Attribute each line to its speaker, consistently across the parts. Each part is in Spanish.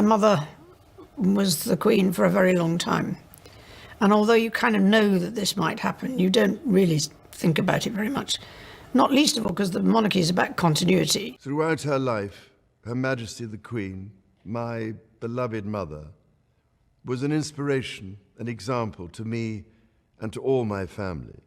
Speaker 1: My mother was the Queen for a very long time. And although you kind of know that this might happen, you don't really think about it very much. Not least of all because the monarchy is about continuity.
Speaker 2: Throughout her life, Her Majesty the Queen, my beloved mother, was an inspiration, an example to me and to all my family.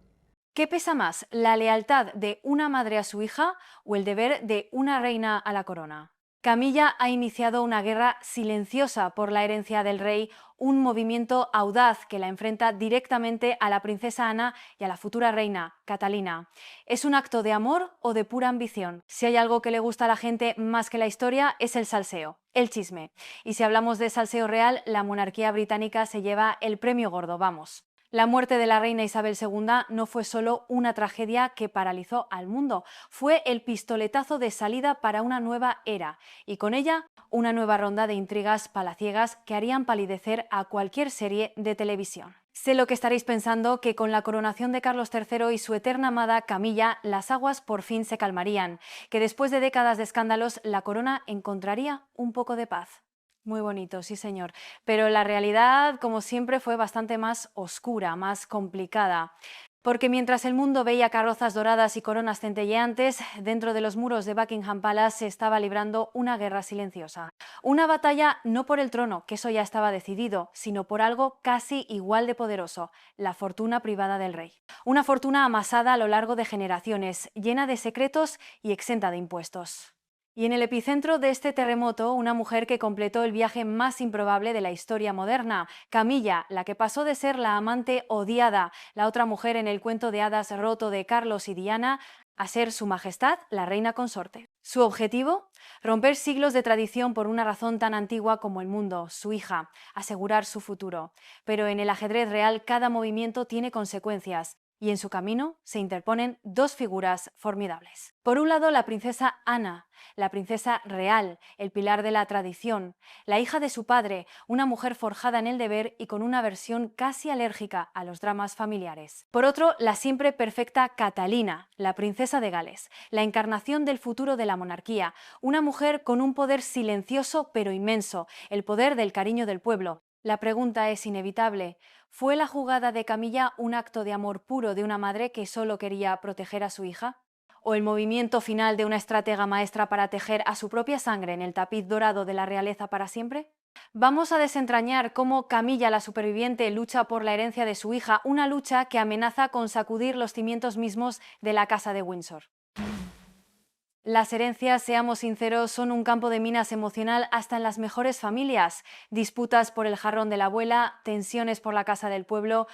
Speaker 3: ¿Qué pesa más, la lealtad de una madre a su hija o el deber de una reina a la corona? Camilla ha iniciado una guerra silenciosa por la herencia del rey, un movimiento audaz que la enfrenta directamente a la princesa Ana y a la futura reina, Catalina. ¿Es un acto de amor o de pura ambición? Si hay algo que le gusta a la gente más que la historia, es el salseo, el chisme. Y si hablamos de salseo real, la monarquía británica se lleva el premio gordo, vamos. La muerte de la reina Isabel II no fue solo una tragedia que paralizó al mundo, fue el pistoletazo de salida para una nueva era y con ella una nueva ronda de intrigas palaciegas que harían palidecer a cualquier serie de televisión. Sé lo que estaréis pensando, que con la coronación de Carlos III y su eterna amada Camilla, las aguas por fin se calmarían, que después de décadas de escándalos la corona encontraría un poco de paz. Muy bonito, sí señor. Pero la realidad, como siempre, fue bastante más oscura, más complicada. Porque mientras el mundo veía carrozas doradas y coronas centelleantes, dentro de los muros de Buckingham Palace se estaba librando una guerra silenciosa. Una batalla no por el trono, que eso ya estaba decidido, sino por algo casi igual de poderoso, la fortuna privada del rey. Una fortuna amasada a lo largo de generaciones, llena de secretos y exenta de impuestos. Y en el epicentro de este terremoto, una mujer que completó el viaje más improbable de la historia moderna, Camilla, la que pasó de ser la amante odiada, la otra mujer en el cuento de hadas roto de Carlos y Diana, a ser su majestad, la reina consorte. ¿Su objetivo? Romper siglos de tradición por una razón tan antigua como el mundo, su hija, asegurar su futuro. Pero en el ajedrez real cada movimiento tiene consecuencias. Y en su camino se interponen dos figuras formidables. Por un lado, la princesa Ana, la princesa real, el pilar de la tradición, la hija de su padre, una mujer forjada en el deber y con una versión casi alérgica a los dramas familiares. Por otro, la siempre perfecta Catalina, la princesa de Gales, la encarnación del futuro de la monarquía, una mujer con un poder silencioso pero inmenso, el poder del cariño del pueblo. La pregunta es inevitable. ¿Fue la jugada de Camilla un acto de amor puro de una madre que solo quería proteger a su hija? ¿O el movimiento final de una estratega maestra para tejer a su propia sangre en el tapiz dorado de la realeza para siempre? Vamos a desentrañar cómo Camilla, la superviviente, lucha por la herencia de su hija, una lucha que amenaza con sacudir los cimientos mismos de la Casa de Windsor. Las herencias, seamos sinceros, son un campo de minas emocional hasta en las mejores familias. Disputas por el jarrón de la abuela, tensiones por la casa del pueblo.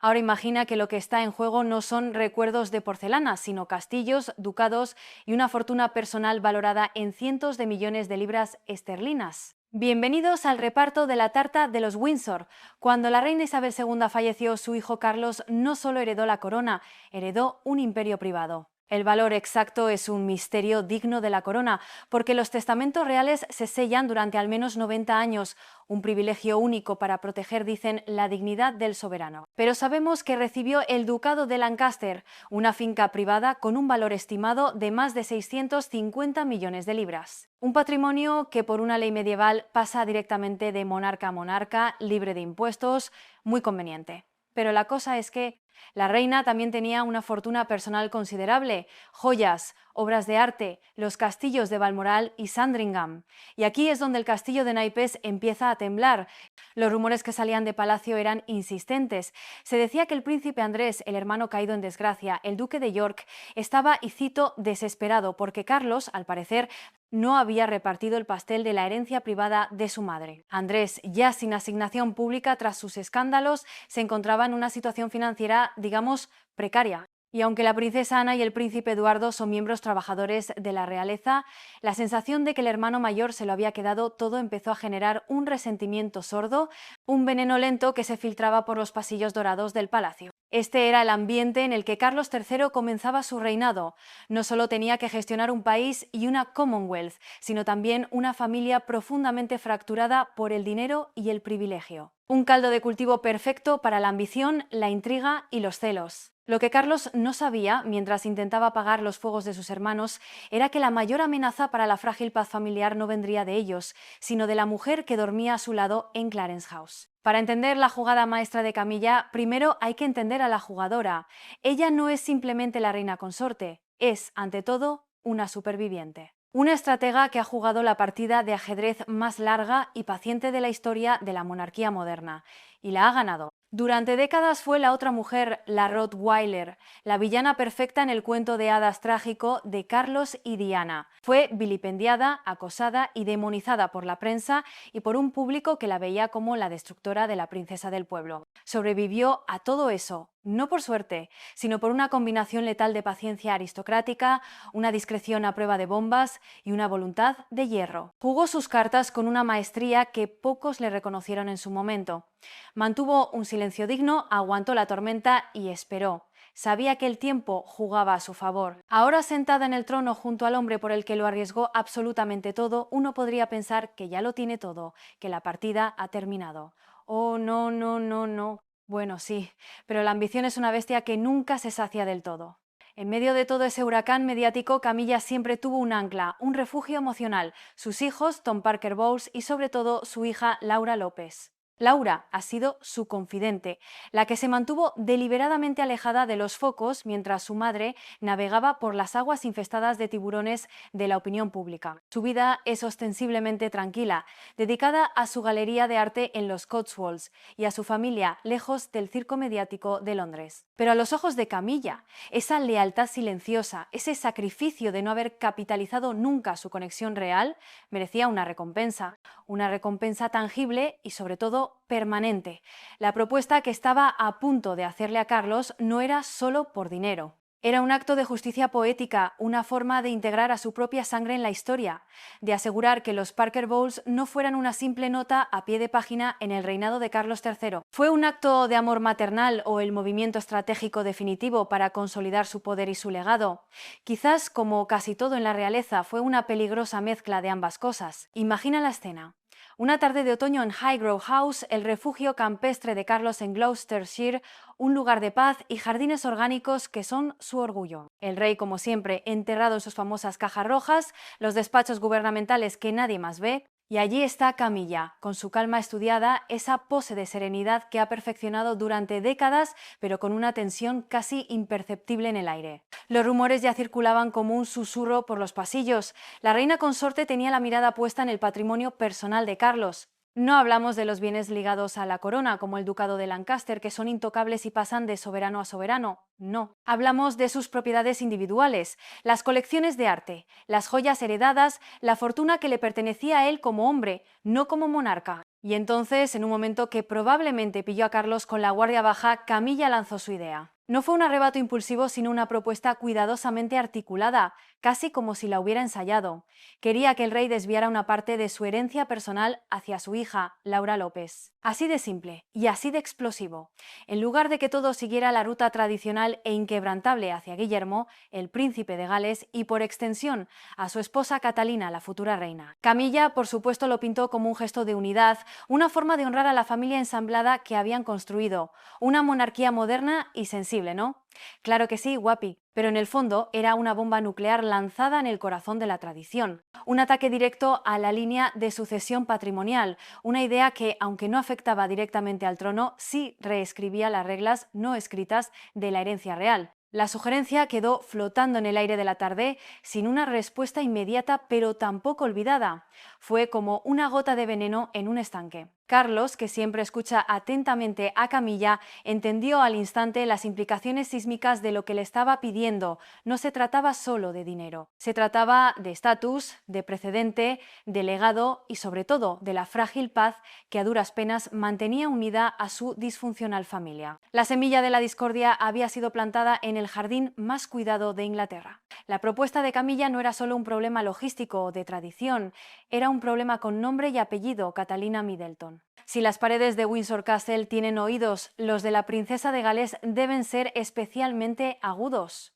Speaker 3: Ahora imagina que lo que está en juego no son recuerdos de porcelana, sino castillos, ducados y una fortuna personal valorada en cientos de millones de libras esterlinas. Bienvenidos al reparto de la tarta de los Windsor. Cuando la reina Isabel II falleció, su hijo Carlos no solo heredó la corona, heredó un imperio privado. El valor exacto es un misterio digno de la corona, porque los testamentos reales se sellan durante al menos 90 años, un privilegio único para proteger, dicen, la dignidad del soberano. Pero sabemos que recibió el ducado de Lancaster, una finca privada con un valor estimado de más de 650 millones de libras. Un patrimonio que por una ley medieval pasa directamente de monarca a monarca, libre de impuestos, muy conveniente. Pero la cosa es que la reina también tenía una fortuna personal considerable, joyas, obras de arte, los castillos de Balmoral y Sandringham. Y aquí es donde el castillo de naipes empieza a temblar. Los rumores que salían de palacio eran insistentes. Se decía que el príncipe Andrés, el hermano caído en desgracia, el duque de York, estaba, y cito, desesperado porque Carlos, al parecer, no había repartido el pastel de la herencia privada de su madre. Andrés, ya sin asignación pública tras sus escándalos, se encontraba en una situación financiera, digamos, precaria. Y aunque la princesa Ana y el príncipe Eduardo son miembros trabajadores de la realeza, la sensación de que el hermano mayor se lo había quedado todo empezó a generar un resentimiento sordo, un veneno lento que se filtraba por los pasillos dorados del palacio. Este era el ambiente en el que Carlos III comenzaba su reinado. No solo tenía que gestionar un país y una Commonwealth, sino también una familia profundamente fracturada por el dinero y el privilegio. Un caldo de cultivo perfecto para la ambición, la intriga y los celos. Lo que Carlos no sabía, mientras intentaba apagar los fuegos de sus hermanos, era que la mayor amenaza para la frágil paz familiar no vendría de ellos, sino de la mujer que dormía a su lado en Clarence House. Para entender la jugada maestra de Camilla, primero hay que entender a la jugadora. Ella no es simplemente la reina consorte, es, ante todo, una superviviente. Una estratega que ha jugado la partida de ajedrez más larga y paciente de la historia de la monarquía moderna, y la ha ganado. Durante décadas fue la otra mujer, la Rottweiler, la villana perfecta en el cuento de hadas trágico de Carlos y Diana. Fue vilipendiada, acosada y demonizada por la prensa y por un público que la veía como la destructora de la princesa del pueblo. Sobrevivió a todo eso, no por suerte, sino por una combinación letal de paciencia aristocrática, una discreción a prueba de bombas y una voluntad de hierro. Jugó sus cartas con una maestría que pocos le reconocieron en su momento. Mantuvo un silencio digno, aguantó la tormenta y esperó. Sabía que el tiempo jugaba a su favor. Ahora sentada en el trono junto al hombre por el que lo arriesgó absolutamente todo, uno podría pensar que ya lo tiene todo, que la partida ha terminado. Oh, no, no, no, no. Bueno, sí, pero la ambición es una bestia que nunca se sacia del todo. En medio de todo ese huracán mediático, Camilla siempre tuvo un ancla, un refugio emocional, sus hijos, Tom Parker Bowles, y sobre todo su hija Laura López. Laura ha sido su confidente, la que se mantuvo deliberadamente alejada de los focos mientras su madre navegaba por las aguas infestadas de tiburones de la opinión pública. Su vida es ostensiblemente tranquila, dedicada a su galería de arte en los Cotswolds y a su familia lejos del circo mediático de Londres. Pero a los ojos de Camilla, esa lealtad silenciosa, ese sacrificio de no haber capitalizado nunca su conexión real, merecía una recompensa tangible y sobre todo permanente. La propuesta que estaba a punto de hacerle a Carlos no era solo por dinero. Era un acto de justicia poética, una forma de integrar a su propia sangre en la historia, de asegurar que los Parker Bowles no fueran una simple nota a pie de página en el reinado de Carlos III. ¿Fue un acto de amor maternal o el movimiento estratégico definitivo para consolidar su poder y su legado? Quizás, como casi todo en la realeza, fue una peligrosa mezcla de ambas cosas. Imagina la escena. Una tarde de otoño en Highgrove House, el refugio campestre de Carlos en Gloucestershire, un lugar de paz y jardines orgánicos que son su orgullo. El rey, como siempre, enterrado en sus famosas cajas rojas, los despachos gubernamentales que nadie más ve, y allí está Camilla, con su calma estudiada, esa pose de serenidad que ha perfeccionado durante décadas, pero con una tensión casi imperceptible en el aire. Los rumores ya circulaban como un susurro por los pasillos. La reina consorte tenía la mirada puesta en el patrimonio personal de Carlos. No hablamos de los bienes ligados a la corona, como el ducado de Lancaster, que son intocables y pasan de soberano a soberano. No. Hablamos de sus propiedades individuales, las colecciones de arte, las joyas heredadas, la fortuna que le pertenecía a él como hombre, no como monarca. Y entonces, en un momento que probablemente pilló a Carlos con la guardia baja, Camilla lanzó su idea. No fue un arrebato impulsivo, sino una propuesta cuidadosamente articulada, casi como si la hubiera ensayado. Quería que el rey desviara una parte de su herencia personal hacia su hija, Laura López. Así de simple y así de explosivo. En lugar de que todo siguiera la ruta tradicional e inquebrantable hacia Guillermo, el príncipe de Gales, y por extensión a su esposa Catalina, la futura reina. Camilla, por supuesto, lo pintó como un gesto de unidad, una forma de honrar a la familia ensamblada que habían construido, una monarquía moderna y sensible, ¿no? Claro que sí, guapi, pero en el fondo era una bomba nuclear lanzada en el corazón de la tradición. Un ataque directo a la línea de sucesión patrimonial, una idea que, aunque no afectaba directamente al trono, sí reescribía las reglas no escritas de la herencia real. La sugerencia quedó flotando en el aire de la tarde sin una respuesta inmediata, pero tampoco olvidada. Fue como una gota de veneno en un estanque. Carlos, que siempre escucha atentamente a Camilla, entendió al instante las implicaciones sísmicas de lo que le estaba pidiendo. No se trataba solo de dinero. Se trataba de estatus, de precedente, de legado y, sobre todo, de la frágil paz que a duras penas mantenía unida a su disfuncional familia. La semilla de la discordia había sido plantada en el jardín más cuidado de Inglaterra. La propuesta de Camilla no era solo un problema logístico o de tradición, era un problema con nombre y apellido: Catalina Middleton. Si las paredes de Windsor Castle tienen oídos, los de la princesa de Gales deben ser especialmente agudos.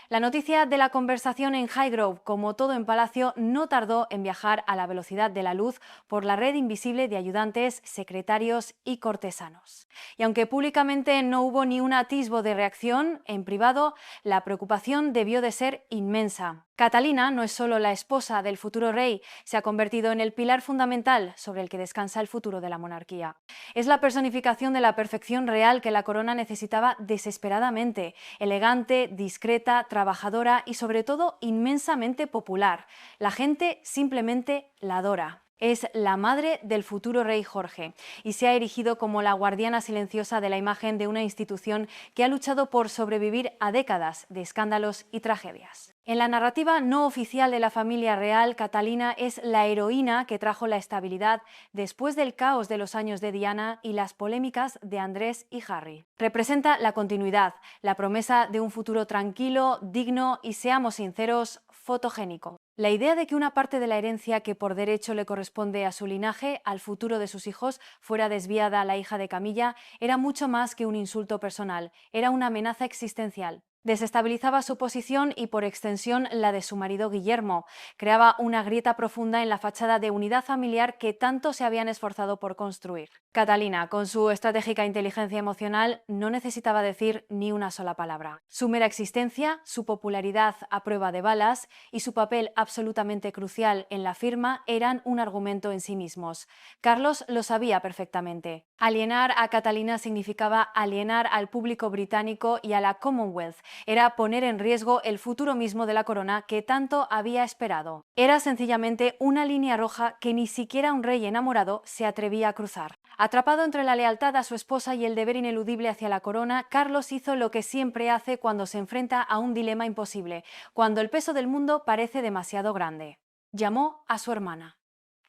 Speaker 3: La noticia de la conversación en Highgrove, como todo en Palacio, no tardó en viajar a la velocidad de la luz por la red invisible de ayudantes, secretarios y cortesanos. Y aunque públicamente no hubo ni un atisbo de reacción, en privado la preocupación debió de ser inmensa. Catalina no es solo la esposa del futuro rey, se ha convertido en el pilar fundamental sobre el que descansa el futuro de la monarquía. Es la personificación de la perfección real que la corona necesitaba desesperadamente, elegante, discreta, trabajadora y sobre todo inmensamente popular. La gente simplemente la adora. Es la madre del futuro rey Jorge y se ha erigido como la guardiana silenciosa de la imagen de una institución que ha luchado por sobrevivir a décadas de escándalos y tragedias. En la narrativa no oficial de la familia real, Catalina es la heroína que trajo la estabilidad después del caos de los años de Diana y las polémicas de Andrés y Harry. Representa la continuidad, la promesa de un futuro tranquilo, digno y, seamos sinceros, fotogénico. La idea de que una parte de la herencia que por derecho le corresponde a su linaje, al futuro de sus hijos, fuera desviada a la hija de Camilla, era mucho más que un insulto personal, era una amenaza existencial. Desestabilizaba su posición y, por extensión, la de su marido Guillermo. Creaba una grieta profunda en la fachada de unidad familiar que tanto se habían esforzado por construir. Catalina, con su estratégica inteligencia emocional, no necesitaba decir ni una sola palabra. Su mera existencia, su popularidad a prueba de balas y su papel absolutamente crucial en la firma eran un argumento en sí mismos. Carlos lo sabía perfectamente. Alienar a Catalina significaba alienar al público británico y a la Commonwealth. Era poner en riesgo el futuro mismo de la corona que tanto había esperado. Era sencillamente una línea roja que ni siquiera un rey enamorado se atrevía a cruzar. Atrapado entre la lealtad a su esposa y el deber ineludible hacia la corona, Carlos hizo lo que siempre hace cuando se enfrenta a un dilema imposible, cuando el peso del mundo parece demasiado grande. Llamó a su hermana,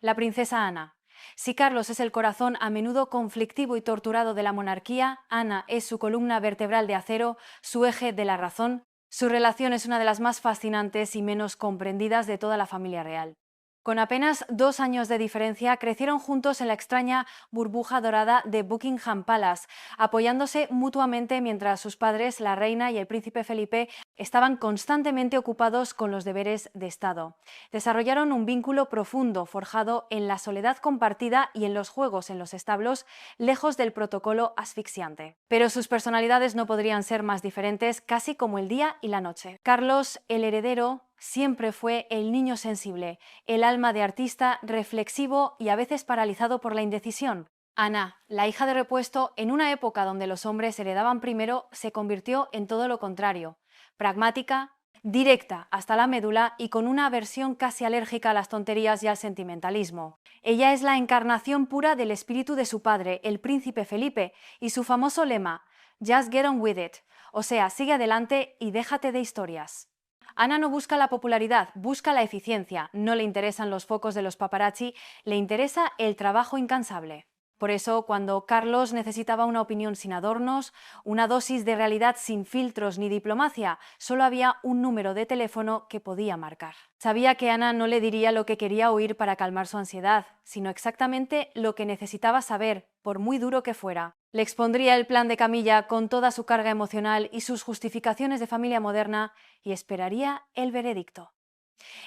Speaker 3: la princesa Ana. Si Carlos es el corazón a menudo conflictivo y torturado de la monarquía, Ana es su columna vertebral de acero, su eje de la razón. Su relación es una de las más fascinantes y menos comprendidas de toda la familia real. Con apenas 2 años de diferencia, crecieron juntos en la extraña burbuja dorada de Buckingham Palace, apoyándose mutuamente mientras sus padres, la reina y el príncipe Felipe, estaban constantemente ocupados con los deberes de Estado. Desarrollaron un vínculo profundo, forjado en la soledad compartida y en los juegos en los establos, lejos del protocolo asfixiante. Pero sus personalidades no podrían ser más diferentes, casi como el día y la noche. Carlos, el heredero, siempre fue el niño sensible, el alma de artista, reflexivo y a veces paralizado por la indecisión. Ana, la hija de repuesto, en una época donde los hombres heredaban primero, se convirtió en todo lo contrario. Pragmática, directa hasta la médula y con una aversión casi alérgica a las tonterías y al sentimentalismo. Ella es la encarnación pura del espíritu de su padre, el príncipe Felipe, y su famoso lema, "Just get on with it", o sea, sigue adelante y déjate de historias. Ana no busca la popularidad, busca la eficiencia, no le interesan los focos de los paparazzi, le interesa el trabajo incansable. Por eso, cuando Carlos necesitaba una opinión sin adornos, una dosis de realidad sin filtros ni diplomacia, solo había un número de teléfono que podía marcar. Sabía que Ana no le diría lo que quería oír para calmar su ansiedad, sino exactamente lo que necesitaba saber, por muy duro que fuera. Le expondría el plan de Camilla con toda su carga emocional y sus justificaciones de familia moderna y esperaría el veredicto.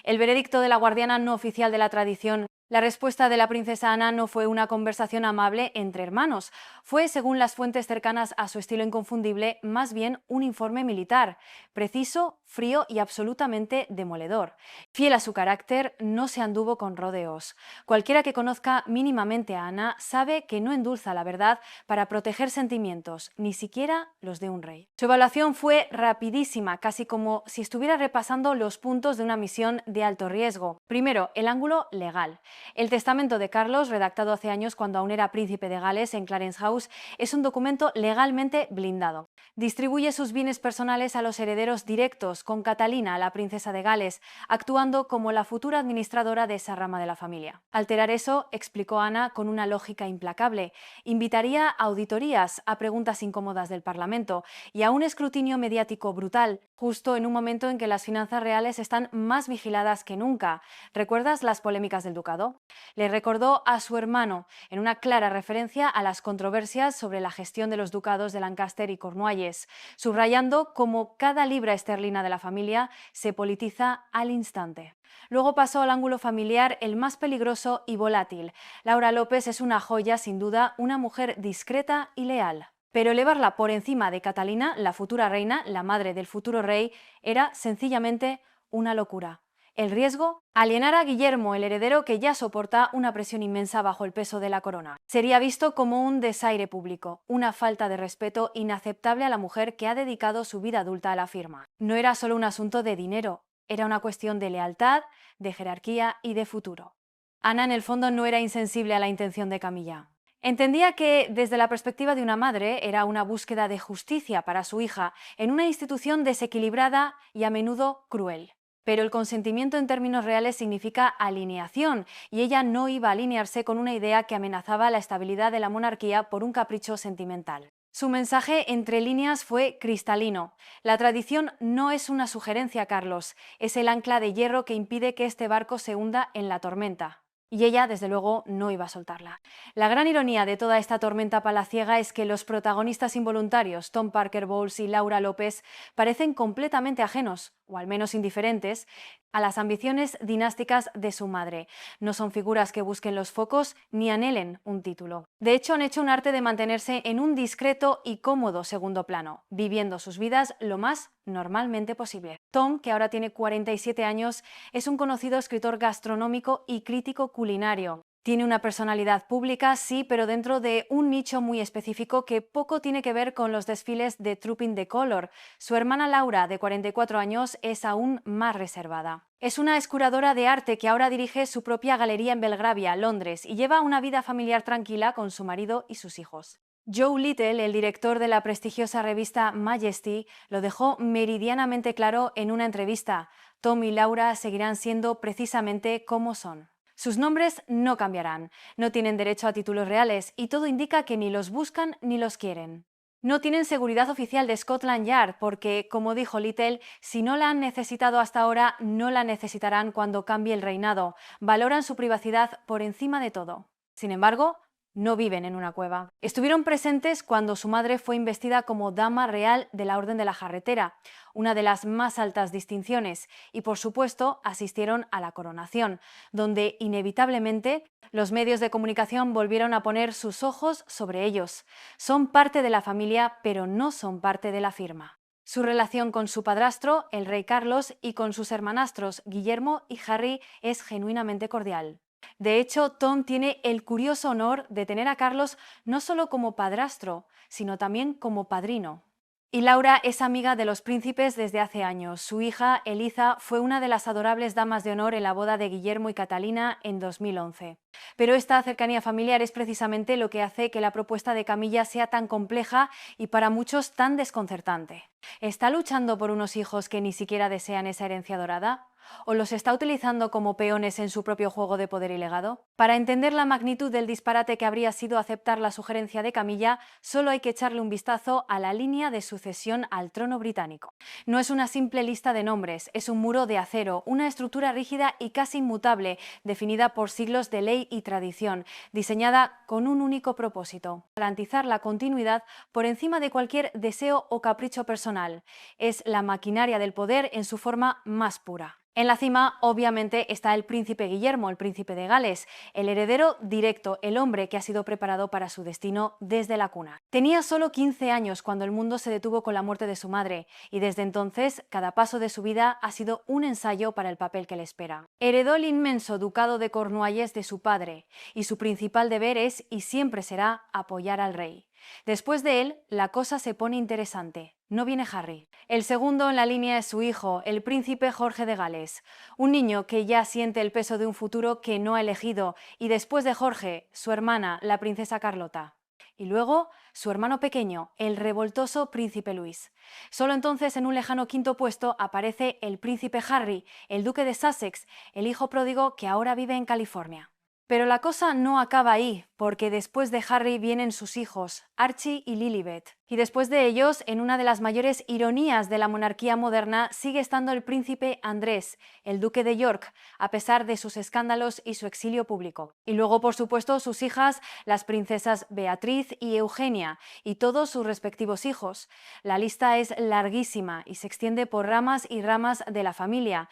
Speaker 3: El veredicto de la guardiana no oficial de la tradición. La respuesta de la princesa Ana no fue una conversación amable entre hermanos. Fue, según las fuentes cercanas a su estilo inconfundible, más bien un informe militar, preciso, frío y absolutamente demoledor. Fiel a su carácter, no se anduvo con rodeos. Cualquiera que conozca mínimamente a Ana sabe que no endulza la verdad para proteger sentimientos, ni siquiera los de un rey. Su evaluación fue rapidísima, casi como si estuviera repasando los puntos de una misión de alto riesgo. Primero, el ángulo legal. El testamento de Carlos, redactado hace años cuando aún era príncipe de Gales en Clarence House, es un documento legalmente blindado. Distribuye sus bienes personales a los herederos directos, con Catalina, la princesa de Gales, actuando como la futura administradora de esa rama de la familia. Alterar eso, explicó Ana con una lógica implacable, invitaría a auditorías, a preguntas incómodas del Parlamento y a un escrutinio mediático brutal, justo en un momento en que las finanzas reales están más vigiladas que nunca. ¿Recuerdas las polémicas del ducado? Estado, le recordó a su hermano en una clara referencia a las controversias sobre la gestión de los ducados de Lancaster y Cornualles, subrayando cómo cada libra esterlina de la familia se politiza al instante. Luego pasó al ángulo familiar el más peligroso y volátil. Laura López es una joya, sin duda, una mujer discreta y leal. Pero elevarla por encima de Catalina, la futura reina, la madre del futuro rey, era sencillamente una locura. El riesgo, alienar a Guillermo, el heredero que ya soporta una presión inmensa bajo el peso de la corona. Sería visto como un desaire público, una falta de respeto inaceptable a la mujer que ha dedicado su vida adulta a la firma. No era solo un asunto de dinero, era una cuestión de lealtad, de jerarquía y de futuro. Ana, en el fondo, no era insensible a la intención de Camilla. Entendía que, desde la perspectiva de una madre, era una búsqueda de justicia para su hija en una institución desequilibrada y a menudo cruel. Pero el consentimiento en términos reales significa alineación, y ella no iba a alinearse con una idea que amenazaba la estabilidad de la monarquía por un capricho sentimental. Su mensaje entre líneas fue cristalino. La tradición no es una sugerencia, Carlos, es el ancla de hierro que impide que este barco se hunda en la tormenta. Y ella, desde luego, no iba a soltarla. La gran ironía de toda esta tormenta palaciega es que los protagonistas involuntarios, Tom Parker Bowles y Laura López, parecen completamente ajenos, o al menos indiferentes, a las ambiciones dinásticas de su madre. No son figuras que busquen los focos ni anhelen un título. De hecho, han hecho un arte de mantenerse en un discreto y cómodo segundo plano, viviendo sus vidas lo más normalmente posible. Tom, que ahora tiene 47 años, es un conocido escritor gastronómico y crítico culinario. Tiene una personalidad pública, sí, pero dentro de un nicho muy específico que poco tiene que ver con los desfiles de Trooping the Colour. Su hermana Laura, de 44 años, es aún más reservada. Es una escuradora de arte que ahora dirige su propia galería en Belgravia, Londres, y lleva una vida familiar tranquila con su marido y sus hijos. Joe Little, el director de la prestigiosa revista Majesty, lo dejó meridianamente claro en una entrevista. Tom y Laura seguirán siendo precisamente como son. Sus nombres no cambiarán, no tienen derecho a títulos reales y todo indica que ni los buscan ni los quieren. No tienen seguridad oficial de Scotland Yard porque, como dijo Little, si no la han necesitado hasta ahora, no la necesitarán cuando cambie el reinado. Valoran su privacidad por encima de todo. Sin embargo, no viven en una cueva. Estuvieron presentes cuando su madre fue investida como Dama Real de la Orden de la Jarretera, una de las más altas distinciones, y por supuesto asistieron a la coronación, donde inevitablemente los medios de comunicación volvieron a poner sus ojos sobre ellos. Son parte de la familia, pero no son parte de la firma. Su relación con su padrastro, el rey Carlos, y con sus hermanastros Guillermo y Harry es genuinamente cordial. De hecho, Tom tiene el curioso honor de tener a Carlos no solo como padrastro, sino también como padrino. Y Laura es amiga de los príncipes desde hace años. Su hija, Eliza, fue una de las adorables damas de honor en la boda de Guillermo y Catalina en 2011. Pero esta cercanía familiar es precisamente lo que hace que la propuesta de Camilla sea tan compleja y para muchos tan desconcertante. ¿Está luchando por unos hijos que ni siquiera desean esa herencia dorada? ¿O los está utilizando como peones en su propio juego de poder y legado? Para entender la magnitud del disparate que habría sido aceptar la sugerencia de Camilla, solo hay que echarle un vistazo a la línea de sucesión al trono británico. No es una simple lista de nombres, es un muro de acero, una estructura rígida y casi inmutable, definida por siglos de ley y tradición, diseñada con un único propósito: garantizar la continuidad por encima de cualquier deseo o capricho personal. Es la maquinaria del poder en su forma más pura. En la cima, obviamente, está el príncipe Guillermo, el príncipe de Gales, el heredero directo, el hombre que ha sido preparado para su destino desde la cuna. Tenía solo 15 años cuando el mundo se detuvo con la muerte de su madre, y desde entonces, cada paso de su vida ha sido un ensayo para el papel que le espera. Heredó el inmenso ducado de Cornualles de su padre, y su principal deber es, y siempre será, apoyar al rey. Después de él, la cosa se pone interesante. No viene Harry. El segundo en la línea es su hijo, el príncipe Jorge de Gales, un niño que ya siente el peso de un futuro que no ha elegido, y después de Jorge, su hermana, la princesa Carlota. Y luego, su hermano pequeño, el revoltoso príncipe Luis. Solo entonces, en un lejano quinto puesto, aparece el príncipe Harry, el duque de Sussex, el hijo pródigo que ahora vive en California. Pero la cosa no acaba ahí, porque después de Harry vienen sus hijos, Archie y Lilibet. Y después de ellos, en una de las mayores ironías de la monarquía moderna, sigue estando el príncipe Andrés, el duque de York, a pesar de sus escándalos y su exilio público. Y luego, por supuesto, sus hijas, las princesas Beatriz y Eugenia, y todos sus respectivos hijos. La lista es larguísima y se extiende por ramas y ramas de la familia.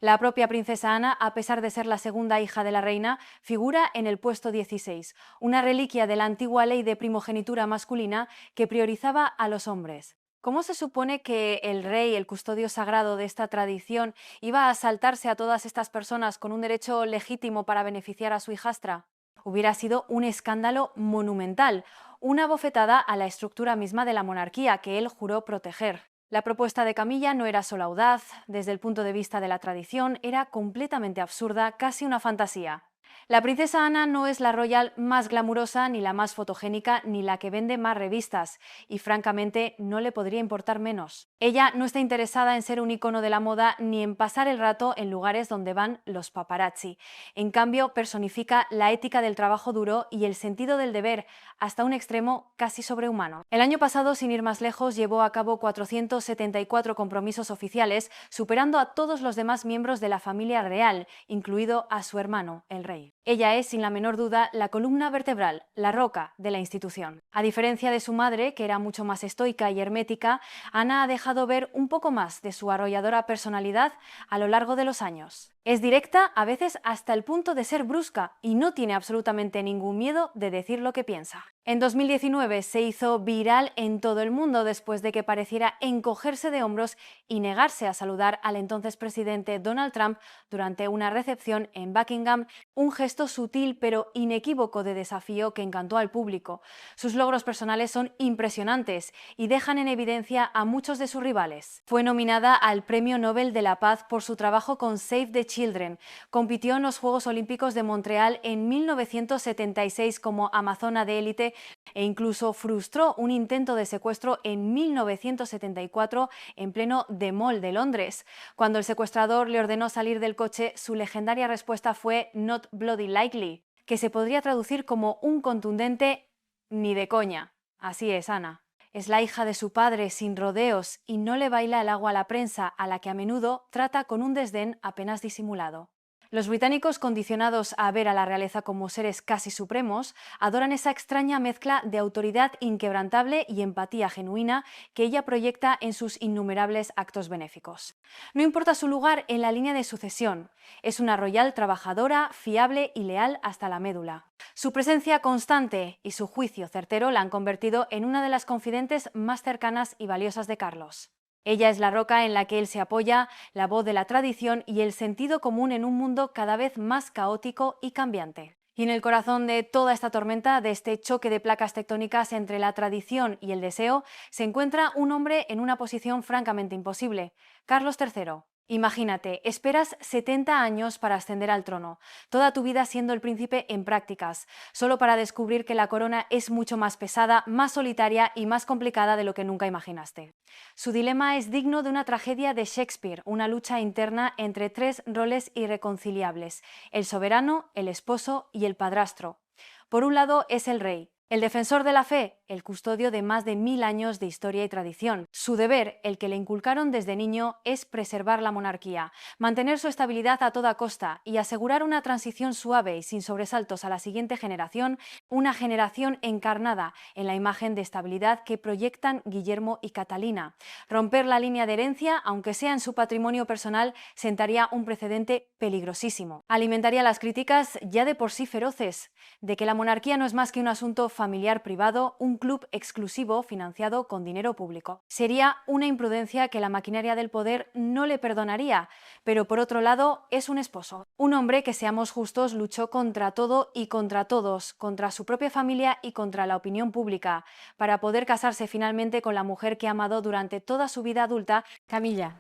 Speaker 3: La propia princesa Ana, a pesar de ser la segunda hija de la reina, figura en el puesto 16, una reliquia de la antigua ley de primogenitura masculina que priorizaba a los hombres. ¿Cómo se supone que el rey, el custodio sagrado de esta tradición, iba a saltarse a todas estas personas con un derecho legítimo para beneficiar a su hijastra? Hubiera sido un escándalo monumental, una bofetada a la estructura misma de la monarquía que él juró proteger. La propuesta de Camilla no era solo audaz, desde el punto de vista de la tradición, era completamente absurda, casi una fantasía. La princesa Ana no es la royal más glamurosa, ni la más fotogénica, ni la que vende más revistas, y francamente no le podría importar menos. Ella no está interesada en ser un icono de la moda ni en pasar el rato en lugares donde van los paparazzi. En cambio, personifica la ética del trabajo duro y el sentido del deber, hasta un extremo casi sobrehumano. El año pasado, sin ir más lejos, llevó a cabo 474 compromisos oficiales, superando a todos los demás miembros de la familia real, incluido a su hermano, el rey. Ella es, sin la menor duda, la columna vertebral, la roca de la institución. A diferencia de su madre, que era mucho más estoica y hermética, Ana ha dejado ver un poco más de su arrolladora personalidad a lo largo de los años. Es directa, a veces hasta el punto de ser brusca, y no tiene absolutamente ningún miedo de decir lo que piensa. En 2019 se hizo viral en todo el mundo después de que pareciera encogerse de hombros y negarse a saludar al entonces presidente Donald Trump durante una recepción en Buckingham, un gesto sutil pero inequívoco de desafío que encantó al público. Sus logros personales son impresionantes y dejan en evidencia a muchos de sus rivales. Fue nominada al Premio Nobel de la Paz por su trabajo con Save the Children. Compitió en los Juegos Olímpicos de Montreal en 1976 como amazona de élite e incluso frustró un intento de secuestro en 1974 en pleno The Mall de Londres. Cuando el secuestrador le ordenó salir del coche, su legendaria respuesta fue "Not bloody likely", que se podría traducir como un contundente "ni de coña". Así es, Ana. Es la hija de su padre sin rodeos y no le baila el agua a la prensa, a la que a menudo trata con un desdén apenas disimulado. Los británicos, condicionados a ver a la realeza como seres casi supremos, adoran esa extraña mezcla de autoridad inquebrantable y empatía genuina que ella proyecta en sus innumerables actos benéficos. No importa su lugar en la línea de sucesión, es una royal trabajadora, fiable y leal hasta la médula. Su presencia constante y su juicio certero la han convertido en una de las confidentes más cercanas y valiosas de Carlos. Ella es la roca en la que él se apoya, la voz de la tradición y el sentido común en un mundo cada vez más caótico y cambiante. Y en el corazón de toda esta tormenta, de este choque de placas tectónicas entre la tradición y el deseo, se encuentra un hombre en una posición francamente imposible: Carlos III. Imagínate, esperas 70 años para ascender al trono, toda tu vida siendo el príncipe en prácticas, solo para descubrir que la corona es mucho más pesada, más solitaria y más complicada de lo que nunca imaginaste. Su dilema es digno de una tragedia de Shakespeare, una lucha interna entre tres roles irreconciliables: el soberano, el esposo y el padrastro. Por un lado es el rey, el defensor de la fe, el custodio de más de 1000 años de historia y tradición. Su deber, el que le inculcaron desde niño, es preservar la monarquía, mantener su estabilidad a toda costa y asegurar una transición suave y sin sobresaltos a la siguiente generación, una generación encarnada en la imagen de estabilidad que proyectan Guillermo y Catalina. Romper la línea de herencia, aunque sea en su patrimonio personal, sentaría un precedente peligrosísimo. Alimentaría las críticas, ya de por sí feroces, de que la monarquía no es más que un asunto familiar privado, un club exclusivo financiado con dinero público. Sería una imprudencia que la maquinaria del poder no le perdonaría, pero por otro lado es un esposo. Un hombre que, seamos justos, luchó contra todo y contra todos, contra su propia familia y contra la opinión pública, para poder casarse finalmente con la mujer que ha amado durante toda su vida adulta, Camilla.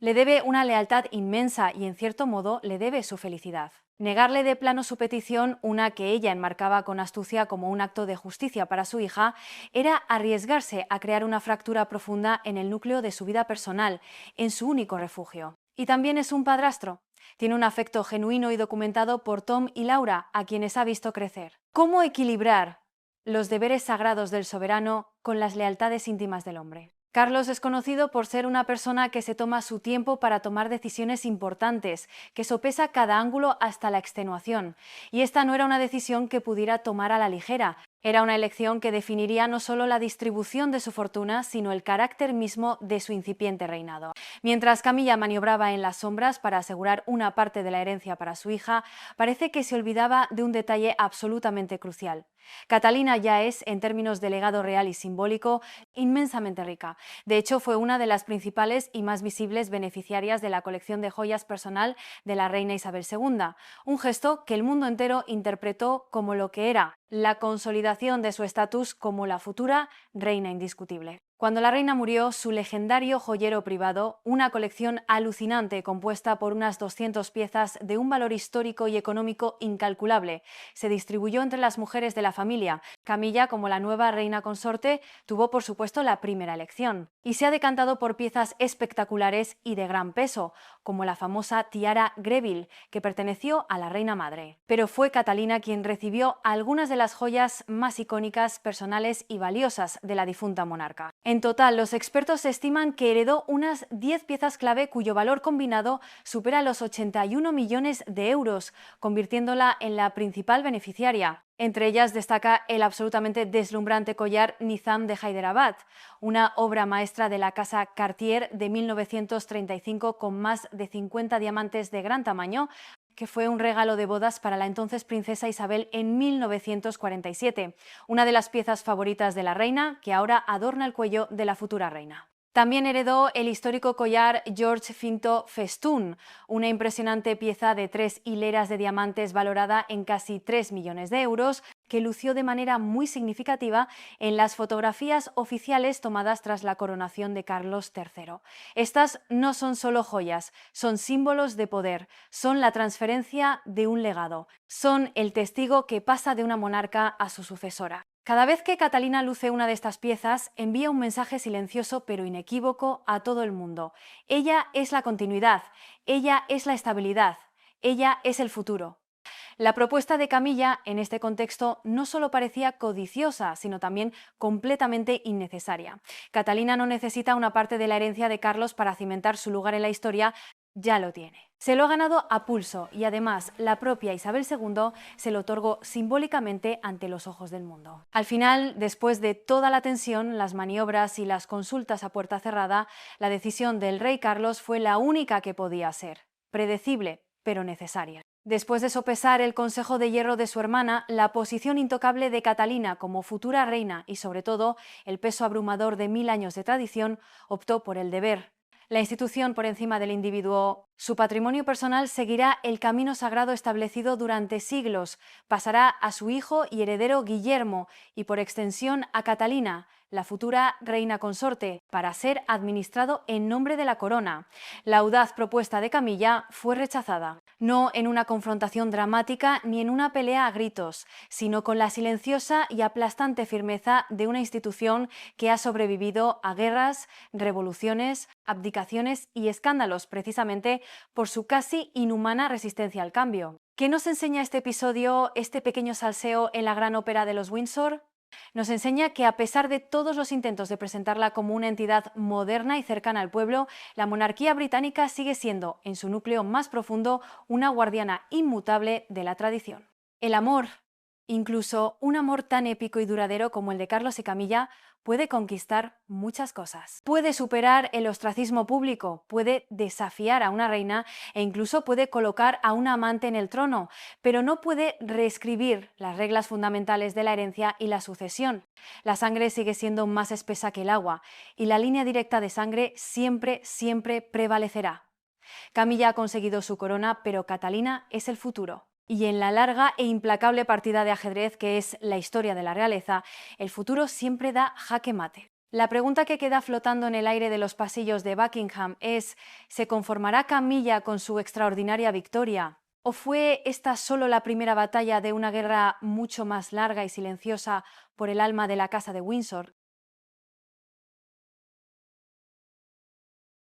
Speaker 3: Le debe una lealtad inmensa y, en cierto modo, le debe su felicidad. Negarle de plano su petición, una que ella enmarcaba con astucia como un acto de justicia para su hija, era arriesgarse a crear una fractura profunda en el núcleo de su vida personal, en su único refugio. Y también es un padrastro. Tiene un afecto genuino y documentado por Tom y Laura, a quienes ha visto crecer. ¿Cómo equilibrar los deberes sagrados del soberano con las lealtades íntimas del hombre. Carlos es conocido por ser una persona que se toma su tiempo para tomar decisiones importantes, que sopesa cada ángulo hasta la extenuación. Y esta no era una decisión que pudiera tomar a la ligera. Era una elección que definiría no solo la distribución de su fortuna, sino el carácter mismo de su incipiente reinado. Mientras Camilla maniobraba en las sombras para asegurar una parte de la herencia para su hija, parece que se olvidaba de un detalle absolutamente crucial. Catalina ya es, en términos de legado real y simbólico, inmensamente rica. De hecho, fue una de las principales y más visibles beneficiarias de la colección de joyas personal de la reina Isabel II, un gesto que el mundo entero interpretó como lo que era, la consolidación de su estatus como la futura reina indiscutible. Cuando la reina murió, su legendario joyero privado, una colección alucinante compuesta por unas 200 piezas de un valor histórico y económico incalculable, se distribuyó entre las mujeres de la familia. Camilla, como la nueva reina consorte, tuvo por supuesto la primera elección y se ha decantado por piezas espectaculares y de gran peso, como la famosa tiara Greville, que perteneció a la reina madre. Pero fue Catalina quien recibió algunas de las joyas más icónicas, personales y valiosas de la difunta monarca. En total, los expertos estiman que heredó unas 10 piezas clave cuyo valor combinado supera los 81 millones de euros, convirtiéndola en la principal beneficiaria. Entre ellas destaca el absolutamente deslumbrante collar Nizam de Hyderabad, una obra maestra de la casa Cartier de 1935 con más de 50 diamantes de gran tamaño, que fue un regalo de bodas para la entonces princesa Isabel en 1947, una de las piezas favoritas de la reina, que ahora adorna el cuello de la futura reina. También heredó el histórico collar George V Festoon, una impresionante pieza de 3 hileras de diamantes valorada en casi 3 millones de euros, que lució de manera muy significativa en las fotografías oficiales tomadas tras la coronación de Carlos III. Estas no son solo joyas, son símbolos de poder, son la transferencia de un legado, son el testigo que pasa de una monarca a su sucesora. Cada vez que Catalina luce una de estas piezas, envía un mensaje silencioso pero inequívoco a todo el mundo. Ella es la continuidad, ella es la estabilidad, ella es el futuro. La propuesta de Camilla, en este contexto, no solo parecía codiciosa, sino también completamente innecesaria. Catalina no necesita una parte de la herencia de Carlos para cimentar su lugar en la historia, ya lo tiene. Se lo ha ganado a pulso y además la propia Isabel II se lo otorgó simbólicamente ante los ojos del mundo. Al final, después de toda la tensión, las maniobras y las consultas a puerta cerrada, la decisión del rey Carlos fue la única que podía ser, predecible, pero necesaria. Después de sopesar el consejo de hierro de su hermana, la posición intocable de Catalina como futura reina y sobre todo el peso abrumador de 1000 años de tradición, optó por el deber. La institución por encima del individuo. Su patrimonio personal seguirá el camino sagrado establecido durante siglos, pasará a su hijo y heredero Guillermo y por extensión a Catalina, la futura reina consorte, para ser administrado en nombre de la corona. La audaz propuesta de Camilla fue rechazada, no en una confrontación dramática ni en una pelea a gritos, sino con la silenciosa y aplastante firmeza de una institución que ha sobrevivido a guerras, revoluciones, abdicaciones y escándalos precisamente por su casi inhumana resistencia al cambio. ¿Qué nos enseña este episodio, este pequeño salseo en la gran ópera de los Windsor? Nos enseña que a pesar de todos los intentos de presentarla como una entidad moderna y cercana al pueblo, la monarquía británica sigue siendo, en su núcleo más profundo, una guardiana inmutable de la tradición. El amor, incluso un amor tan épico y duradero como el de Carlos y Camilla, puede conquistar muchas cosas. Puede superar el ostracismo público, puede desafiar a una reina e incluso puede colocar a una amante en el trono, pero no puede reescribir las reglas fundamentales de la herencia y la sucesión. La sangre sigue siendo más espesa que el agua y la línea directa de sangre siempre prevalecerá. Camilla ha conseguido su corona, pero Catalina es el futuro. Y en la larga e implacable partida de ajedrez que es la historia de la realeza, el futuro siempre da jaque mate. La pregunta que queda flotando en el aire de los pasillos de Buckingham es: ¿se conformará Camilla con su extraordinaria victoria? ¿O fue esta solo la primera batalla de una guerra mucho más larga y silenciosa por el alma de la Casa de Windsor?